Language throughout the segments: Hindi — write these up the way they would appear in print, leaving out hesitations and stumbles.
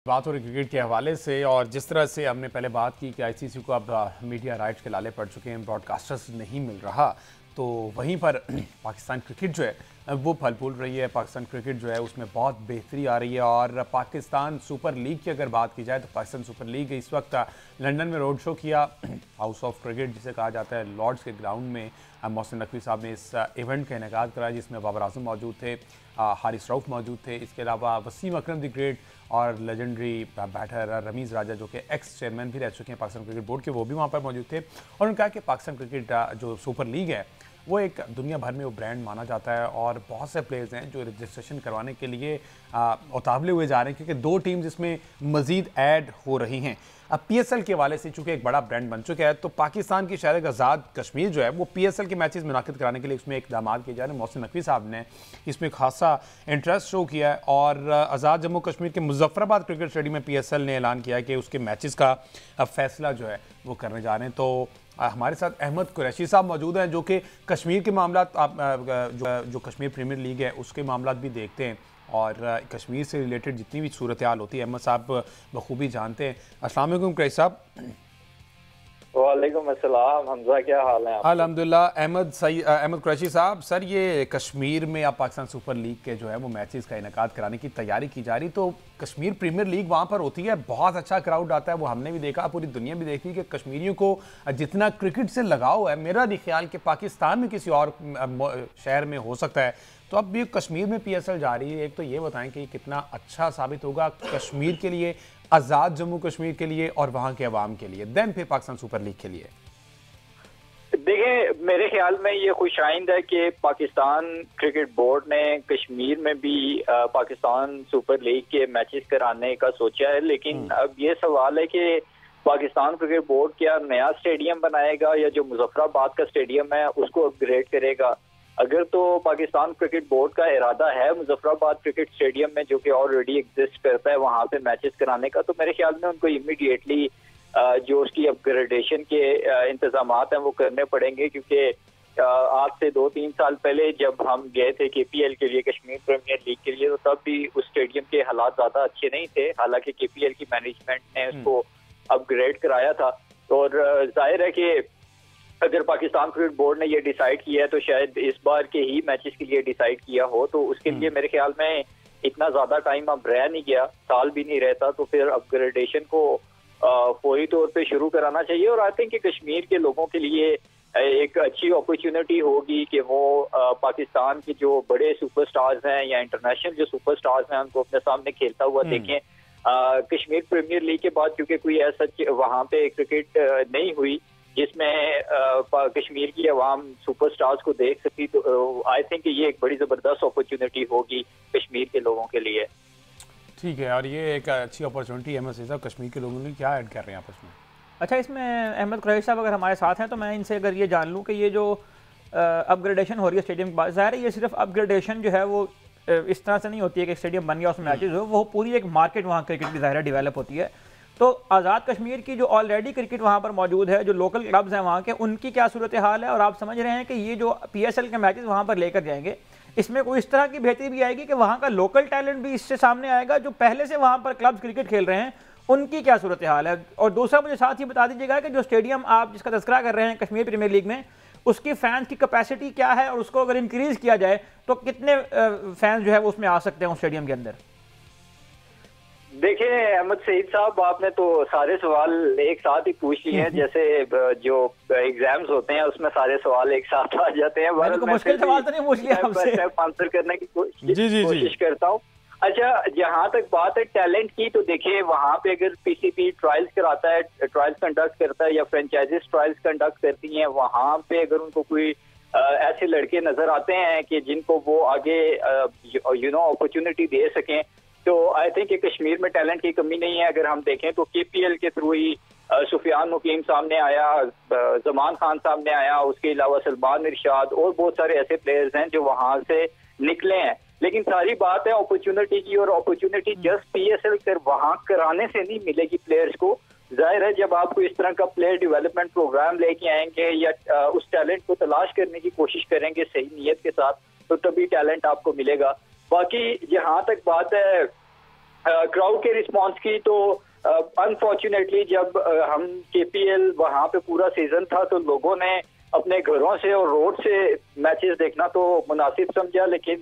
बात हो रही क्रिकेट के हवाले से और जिस तरह से हमने पहले बात की कि आईसीसी को अब मीडिया राइट्स के लाले पड़ चुके हैं, ब्रॉडकास्टर्स नहीं मिल रहा, तो वहीं पर पाकिस्तान क्रिकेट जो है वो फल फूल रही है। पाकिस्तान क्रिकेट जो है उसमें बहुत बेहतरी आ रही है। और पाकिस्तान सुपर लीग की अगर बात की जाए तो पाकिस्तान सुपर लीग इस वक्त लंदन में रोड शो किया, हाउस ऑफ क्रिकेट जिसे कहा जाता है, लॉर्ड्स के ग्राउंड में मोहसिन नकवी साहब ने इस इवेंट का इनेकाद कराया, जिसमें बाबर आजम मौजूद थे, हारिस रऊफ मौजूद थे, इसके अलावा वसीम अकरम द ग्रेट और लेजेंडरी बैटर रमीज़ राजा जो कि एक्स चेयरमैन भी रह चुके हैं पाकिस्तान क्रिकेट बोर्ड के, वो भी वहाँ पर मौजूद थे। और उन्होंने कहा कि पाकिस्तान क्रिकेट जो सुपर लीग है वो एक दुनिया भर में वो ब्रांड माना जाता है और बहुत से प्लेयर्स हैं जो रजिस्ट्रेशन करवाने के लिए उतावले हुए जा रहे हैं, क्योंकि 2 टीम्स इसमें मज़ीद ऐड हो रही हैं। अब पीएसएल के हवाले से चूंकि एक बड़ा ब्रांड बन चुका है, तो पाकिस्तान की शहर आज़ाद कश्मीर जो है वो पीएसएल के मैचेस मुनाकिद कराने के लिए इसमें इकदाम किए जा रहे हैं। मोहसिन नकवी साहब ने इसमें खासा इंटरेस्ट शो किया है और आज़ाद जम्मू कश्मीर के मुजफ्फराबाद क्रिकेट स्टेडियम में पीएसएल ने ऐलान किया है कि उसके मैचेस का फैसला जो है वो करने जा रहे हैं। तो हमारे साथ अहमद कुरैशी साहब मौजूद हैं जो कि कश्मीर के मामला जो कश्मीर प्रीमियर लीग है उसके मामला भी देखते हैं और कश्मीर से रिलेटेड जितनी भी सूरत हाल होती है अहमद साहब बखूबी जानते हैं। अस्सलाम वालेकुम कुरैशी साहब। वालेकुम अस्सलाम हमजा, क्या हाल है? अल्हम्दुलिल्लाह। अहमद कुरैशी साहब, सर ये कश्मीर में अब पाकिस्तान सुपर लीग के जो है वो मैचेस का इनेकाद कराने की तैयारी की जा रही, तो कश्मीर प्रीमियर लीग वहाँ पर होती है, बहुत अच्छा क्राउड आता है, वो हमने भी देखा, पूरी दुनिया भी देखी कि कश्मीरियों को जितना क्रिकेट से लगाव है, मेरा नहीं ख्याल कि पाकिस्तान में किसी और शहर में हो सकता है। तो अब ये कश्मीर में पीएसएल जा रही है, एक तो ये बताएं कि कितना अच्छा साबित होगा कश्मीर के लिए, आज़ाद जम्मू कश्मीर के लिए और वहाँ के अवाम के लिए, देन फिर पाकिस्तान सुपर लीग के लिए। देखिए, मेरे ख्याल में ये खुशाइंद है कि पाकिस्तान क्रिकेट बोर्ड ने कश्मीर में भी पाकिस्तान सुपर लीग के मैचेस कराने का सोचा है, लेकिन अब ये सवाल है कि पाकिस्तान क्रिकेट बोर्ड क्या नया स्टेडियम बनाएगा या जो मुजफ्फराबाद का स्टेडियम है उसको अपग्रेड करेगा। अगर तो पाकिस्तान क्रिकेट बोर्ड का इरादा है मुजफ्फराबाद क्रिकेट स्टेडियम में, जो कि ऑलरेडी एग्जिस्ट करता है, वहां पे मैचेस कराने का, तो मेरे ख्याल में उनको इमीडिएटली जो उसकी अपग्रेडेशन के इंतजाम हैं वो करने पड़ेंगे, क्योंकि आज से 2-3 साल पहले जब हम गए थे केपीएल के लिए, कश्मीर प्रीमियर लीग के लिए, तो तब भी उस स्टेडियम के हालात ज्यादा अच्छे नहीं थे। हालांकि केपीएल की मैनेजमेंट ने उसको अपग्रेड कराया था। और जाहिर है कि अगर पाकिस्तान क्रिकेट बोर्ड ने ये डिसाइड किया है तो शायद इस बार के ही मैचेस के लिए डिसाइड किया हो, तो उसके लिए मेरे ख्याल में इतना ज्यादा टाइम अब रह नहीं गया, साल भी नहीं रहता, तो फिर अपग्रेडेशन को फौरी तौर पे शुरू कराना चाहिए। और आई थिंक कि कश्मीर के लोगों के लिए एक अच्छी अपॉर्चुनिटी होगी कि वो पाकिस्तान के जो बड़े सुपरस्टार्स हैं या इंटरनेशनल जो सुपरस्टार्स हैं उनको अपने सामने खेलता हुआ देखें। कश्मीर प्रीमियर लीग के बाद क्योंकि कोई ऐसा वहां पे क्रिकेट नहीं हुई जिसमें कश्मीर की आवाम सुपरस्टार्स को देख सकी, तो आई थिंक ये एक बड़ी जबरदस्त अपॉर्चुनिटी होगी कश्मीर के लोगों के लिए। ठीक है, और ये एक अच्छी अपॉर्चुनिटी है। साहब, कश्मीर के लोगों ने क्या ऐड कर रहे हैं आपस में? अच्छा, इसमें अहमद कुरैशी साहब अगर हमारे साथ हैं तो मैं इनसे अगर ये जान लूँ कि ये जो अपग्रेडेशन हो रही है स्टेडियम के बाद, ज़ाहिर है ये सिर्फ अपग्रेडेशन जो है वो इस तरह से नहीं होती है कि स्टेडियम बन गया उसमें मैचेज हो, वो पूरी एक मार्केट वहाँ क्रिकेट की ज़ाहिर डेवलप होती है। तो आज़ाद कश्मीर की जो ऑलरेडी क्रिकेट वहाँ पर मौजूद है, जो लोकल क्लब्स हैं वहाँ के, उनकी क्या सूरत हाल है, और आप समझ रहे हैं कि ये जो पीएसएल के मैचेस वहाँ पर लेकर जाएंगे, इसमें कोई इस तरह की बेहतरी भी आएगी कि वहाँ का लोकल टैलेंट भी इससे सामने आएगा, जो पहले से वहाँ पर क्लब्स क्रिकेट खेल रहे हैं उनकी क्या सूरत हाल है। और दूसरा मुझे साथ ही बता दीजिएगा कि जो स्टेडियम आप जिसका तज़किरा कर रहे हैं कश्मीर प्रीमियर लीग में, उसकी फैंस की कैपेसिटी क्या है और उसको अगर इंक्रीज किया जाए तो कितने फैंस जो है वो उसमें आ सकते हैं उस स्टेडियम के अंदर? देखिए अहमद सईद साहब, आपने तो सारे सवाल एक साथ ही पूछ लिए हैं, जैसे जो एग्जाम्स होते हैं उसमें सारे सवाल एक साथ आ जाते हैं। मुश्किल सवाल तो नहीं पूछ लिया आपसे, आंसर करने की कोशिश करता हूँ। अच्छा, जहाँ तक बात है टैलेंट की, तो देखिए वहाँ पे अगर पीसीपी ट्रायल्स कराता है, ट्रायल्स कंडक्ट करता है, या फ्रेंचाइजीज ट्रायल्स कंडक्ट करती हैं, वहाँ पे अगर उनको कोई ऐसे लड़के नजर आते हैं कि जिनको वो आगे अपॉर्चुनिटी दे सकें, तो आई थिंक कश्मीर में टैलेंट की कमी नहीं है। अगर हम देखें तो केपीएल के थ्रू ही सुफियान मुकीम सामने आया, जमान खान सामने आया, उसके अलावा सलमान इरशाद और बहुत सारे ऐसे प्लेयर्स हैं जो वहां से निकले हैं। लेकिन सारी बात है अपॉर्चुनिटी की, और अपॉर्चुनिटी जस्ट पीएसएल कर वहां कराने से नहीं मिलेगी प्लेयर्स को। जाहिर है जब आप कोई इस तरह का प्लेयर डेवलपमेंट प्रोग्राम लेके आएंगे या उस टैलेंट को तलाश करने की कोशिश करेंगे सही नीयत के साथ, तो तभी टैलेंट आपको मिलेगा। बाकी जहां तक बात है क्राउड के रिस्पांस की, तो अनफॉर्चुनेटली जब हम केपीएल वहां पे पूरा सीजन था तो लोगों ने अपने घरों से और रोड से मैचेस देखना तो मुनासिब समझा, लेकिन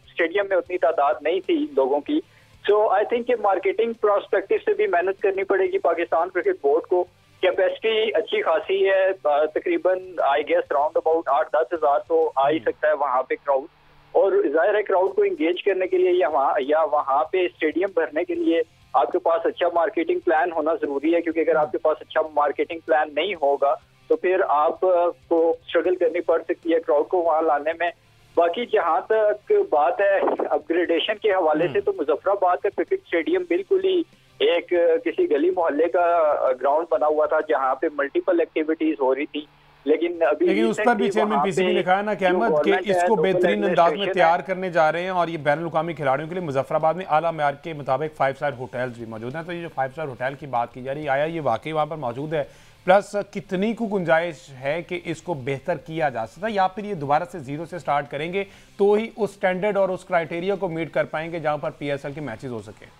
स्टेडियम में उतनी तादाद नहीं थी लोगों की। सो आई थिंक कि मार्केटिंग प्रोस्पेक्टिव से भी मेहनत करनी पड़ेगी पाकिस्तान क्रिकेट बोर्ड को। कैपेसिटी अच्छी खासी है, तकरीबन आई गेस राउंड अबाउट 8-10 हज़ार तो आ ही सकता है वहां पे क्राउड, और जाहिर है क्राउड को इंगेज करने के लिए या वहां पे स्टेडियम भरने के लिए आपके पास अच्छा मार्केटिंग प्लान होना जरूरी है, क्योंकि अगर आपके पास अच्छा मार्केटिंग प्लान नहीं होगा तो फिर आपको स्ट्रगल करनी पड़ सकती है क्राउड को वहां लाने में। बाकी जहां तक बात है अपग्रेडेशन के हवाले से, तो मुजफ्फराबाद का क्रिकेट स्टेडियम बिल्कुल ही एक किसी गली मोहल्ले का ग्राउंड बना हुआ था जहां पे मल्टीपल एक्टिविटीज हो रही थी, लेकिन उस पर भी चेयरमैन पीसीबी ने कहा ना कि अहमद कि इसको बेहतरीन अंदाज में तैयार करने जा रहे हैं और ये बैनुल अक़वामी खिलाड़ियों के लिए मुजफ्फराबाद में आला मेयार के मुताबिक 5 स्टार होटल्स भी मौजूद हैं। तो ये जो 5 स्टार होटल की बात की जा रही है, आया ये वाकई वहाँ पर मौजूद है, प्लस कितनी को गुंजाइश है कि इसको बेहतर किया जा सकता है, या फिर ये दोबारा से जीरो से स्टार्ट करेंगे तो ही उस स्टैंडर्ड और उस क्राइटेरिया को मीट कर पाएंगे जहाँ पर PSL के मैचेस हो सके।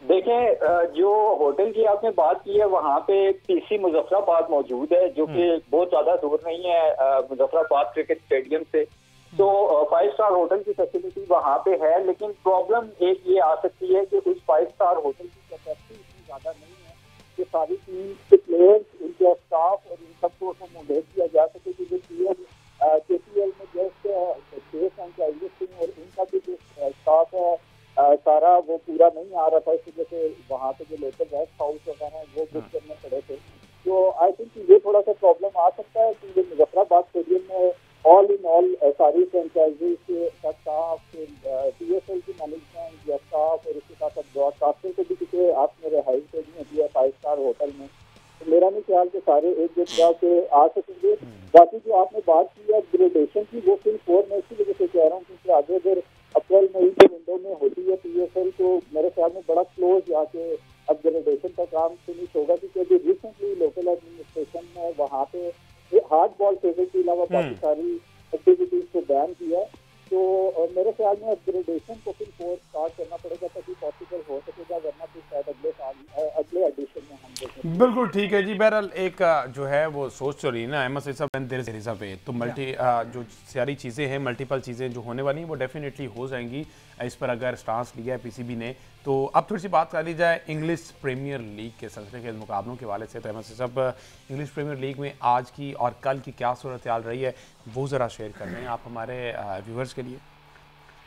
देखें, जो होटल की आपने बात की है वहाँ पे PC मुजफ्फराबाद मौजूद है, जो कि बहुत ज्यादा दूर नहीं है मुजफ्फराबाद क्रिकेट स्टेडियम से। तो 5 स्टार होटल की फैसिलिटी वहाँ पे है, लेकिन प्रॉब्लम एक ये आ सकती है कि उस 5 स्टार होटल की कैपेसिटी इतनी ज्यादा नहीं है कि सारी टीम के प्लेयर्स, उनके स्टाफ और इन सबको अकोमोडेट किया जा सके। क्योंकि KPL में जस्ट 6 फ्रेंचाइजीज और उनका भी जो स्टाफ है सारा वो पूरा नहीं आ रहा था, इस वजह से वहाँ पे जो लोकल रेस्ट हाउस वगैरह है वो बुक करने पड़े थे। तो आई थिंक ये थोड़ा सा प्रॉब्लम आ सकता है कि मुजफ्फराबाद स्टेडियम में ऑल इन ऑल सारी फ्रेंचाइजीज का स्टाफ, PSL की मैनेजमेंट या स्टाफ और उसके साथ साथ ब्रॉडकास्टर को भी किसी आपने रिहाइश नहीं होती है 5 स्टार होटल में, तो मेरा नहीं ख्याल कि सारे एक जगह से आ सकेंगे। बाकी जो आपने बात की है अपग्रेडेशन की, वो सिर्फ 4 मैच की वजह से कह रहा हूँ, क्योंकि आगे अगर अप्रैल मई के विंडो में होती है PSL तो मेरे ख्याल में बड़ा क्लोज जाके अपग्रेडेशन का काम फिनिश होगा, क्योंकि अभी रिसेंटली लोकल एडमिनिस्ट्रेशन ने वहाँ पे हार्ड बॉल टेबल के अलावा बाकी सारी एक्टिविटीज को बैन किया। तो मेरे ख्याल में अपग्रेडेशन को फिर स्टार्ट करना पड़ेगा तभी पॉसिबल हो सकेगा, वरना फिर शायद अगले एडिशन में हम देखेंगे। बिल्कुल ठीक है जी। बहरहाल एक जो है वो सोच चल रही है ना अहमद साहब पे, तो मल्टी जो सारी चीज़ें हैं, मल्टीपल चीज़ें जो होने वाली हैं वो डेफिनेटली हो जाएंगी इस पर अगर स्टांस लिया है PCB ने। तो अब थोड़ी सी बात कर ली जाए इंग्लिश प्रीमियर लीग के सलसले के मुकाबलों के वाले से। तो अहमद साहब, इंग्लिश प्रीमियर लीग में आज की और कल की क्या सूरत हाल रही है वो ज़रा शेयर कर रहे हैं आप हमारे व्यूअर्स के लिए।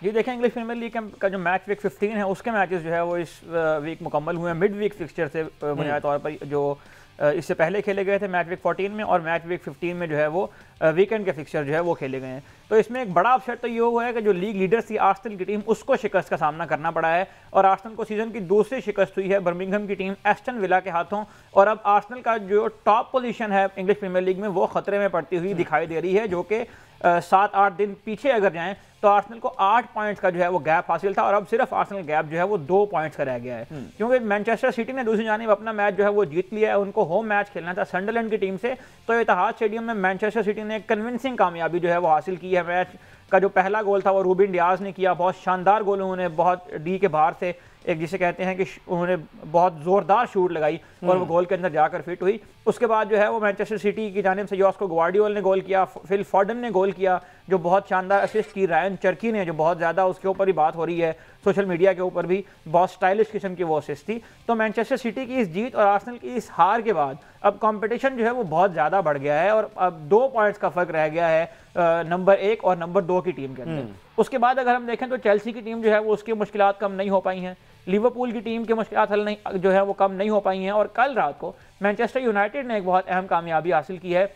जी देखें, इंग्लिश प्रीमियर लीग का जो मैच वीक 15 है उसके मैचेस जो है वो इस वीक मुकम्मल हुए हैं। मिड वीक फिक्सचर से बुनियादी तौर पर जो इससे पहले खेले गए थे मैच वीक 14 में, और मैच वीक 15 में जो है वो वीकेंड के फिक्सचर जो है वो खेले गए हैं। तो इसमें एक बड़ा अपसेट तो ये हुआ है कि जो लीग लीडर थी आर्सेनल की टीम, उसको शिकस्त का सामना करना पड़ा है, और आर्सेनल को सीजन की दूसरी शिकस्त हुई है बर्मिंघम की टीम एस्टन विला के हाथों। और अब आर्सेनल का जो टॉप पोजीशन है इंग्लिश प्रीमियर लीग में वो खतरे में पड़ती हुई दिखाई दे रही है, जो कि 7-8 दिन पीछे अगर जाएं तो आर्सेनल को 8 पॉइंट्स का जो है वो गैप हासिल था, और अब सिर्फ आर्सेनल गैप जो है वो 2 पॉइंट्स का रह गया है, क्योंकि मैनचेस्टर सिटी ने दूसरी जानिब अपना मैच जो है वो जीत लिया है। उनको होम मैच खेलना था संडरलैंड की टीम से, तो इतिहाद स्टेडियम में मैनचेस्टर सिटी ने कन्विंसिंग कामयाबी जो है वो हासिल की है। मैच का जो पहला गोल था वो रूबिन डियाज ने किया, बहुत शानदार गोल उन्होंने बहुत डी के बाहर से, एक जिसे कहते हैं कि उन्होंने बहुत जोरदार शूट लगाई और वो गोल के अंदर जाकर फिट हुई। उसके बाद जो है वो मैनचेस्टर सिटी की जानिब से जॉस्को ग्वार्डियोल ने गोल किया, फिल फॉर्डन ने गोल किया जो बहुत शानदार असिस्ट की, रायन चर्की ने जो बहुत ज़्यादा उसके ऊपर ही बात हो रही है सोशल मीडिया के ऊपर भी, बहुत स्टाइलिश किस्म की वो असिस्ट थी। तो मैनचेस्टर सिटी की इस जीत और आर्सेनल की इस हार के बाद अब कंपटीशन जो है वो बहुत ज़्यादा बढ़ गया है, और अब 2 पॉइंट्स का फर्क रह गया है नंबर 1 और नंबर 2 की टीम के अंदर। उसके बाद अगर हम देखें तो चेल्सी की टीम जो है वो उसकी मुश्किलात कम नहीं हो पाई हैं, लिवरपूल की टीम की मुश्किलात हल नहीं जो है वो कम नहीं हो पाई हैं, और कल रात को मैनचेस्टर यूनाइटेड ने एक बहुत अहम कामयाबी हासिल की है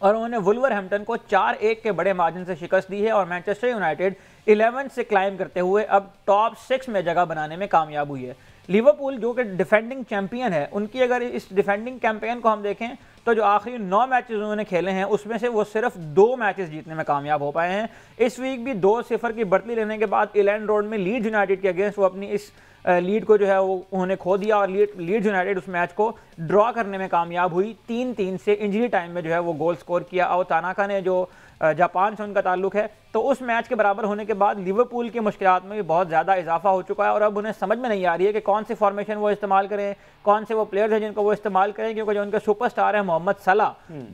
और उन्होंने वुल्वरहैम्पटन को 4-1 के बड़े मार्जिन से शिकस्त दी है, और मैनचेस्टर यूनाइटेड 11 से क्लाइम करते हुए अब टॉप 6 में जगह बनाने में कामयाब हुई है। लिवरपूल जो कि डिफेंडिंग चैंपियन है, उनकी अगर इस डिफेंडिंग कैंपेन को हम देखें तो जो आखिरी 9 मैचेस उन्होंने खेले हैं उसमें से वो सिर्फ 2 मैचेस जीतने में कामयाब हो पाए हैं। इस वीक भी 2-0 की बढ़ती लेने के बाद इलैंड रोड में लीड्स यूनाइटेड के अगेंस्ट वो अपनी इस लीड को जो है वो उन्होंने खो दिया, और लीड्स यूनाइटेड उस मैच को ड्रॉ करने में कामयाब हुई। 3-3 से इंजरी टाइम में जो है वो गोल स्कोर किया। और तानाका ने जो जापान से उनका ताल्लुक है। तो उस मैच के बराबर होने के बाद लिवरपूल की मुश्किलात में भी बहुत ज़्यादा इजाफा हो चुका है और अब उन्हें समझ में नहीं आ रही है कि कौन सी फॉर्मेशन वो इस्तेमाल करें, कौन से वो प्लेयर्स हैं जिनको वो इस्तेमाल करें, क्योंकि जो उनके सुपरस्टार हैं मोहम्मद सलाह,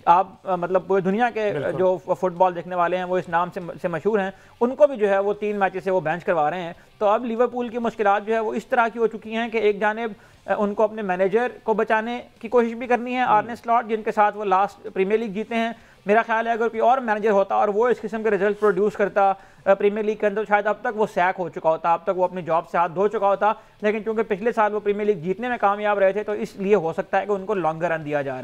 आप मतलब पूरी दुनिया के जो फुटबॉल देखने वाले हैं वो इस नाम से मशहूर हैं, उनको भी जो है वो 3 मैचेस से वो बेंच करवा रहे हैं। तो अब लिवरपूल की मुश्किलात जो है वो इस तरह की हो चुकी हैं कि एक जानिब उनको अपने मैनेजर को बचाने की कोशिश भी करनी है, आर्ने स्लॉट, जिनके साथ वो लास्ट प्रीमियर लीग जीते हैं। मेरा ख्याल है अगर कोई और मैनेजर होता और वो इस किस्म के रिजल्ट प्रोड्यूस करता प्रीमियर लीग के अंदर, तो शायद अब तक वो सैक हो चुका होता, अब तक वो अपनी जॉब से हाथ धो चुका होता। लेकिन क्योंकि पिछले साल वो प्रीमियर लीग जीतने में कामयाब रहे थे, तो इसलिए हो सकता है कि उनको लॉन्गर रन दिया जा रहा है।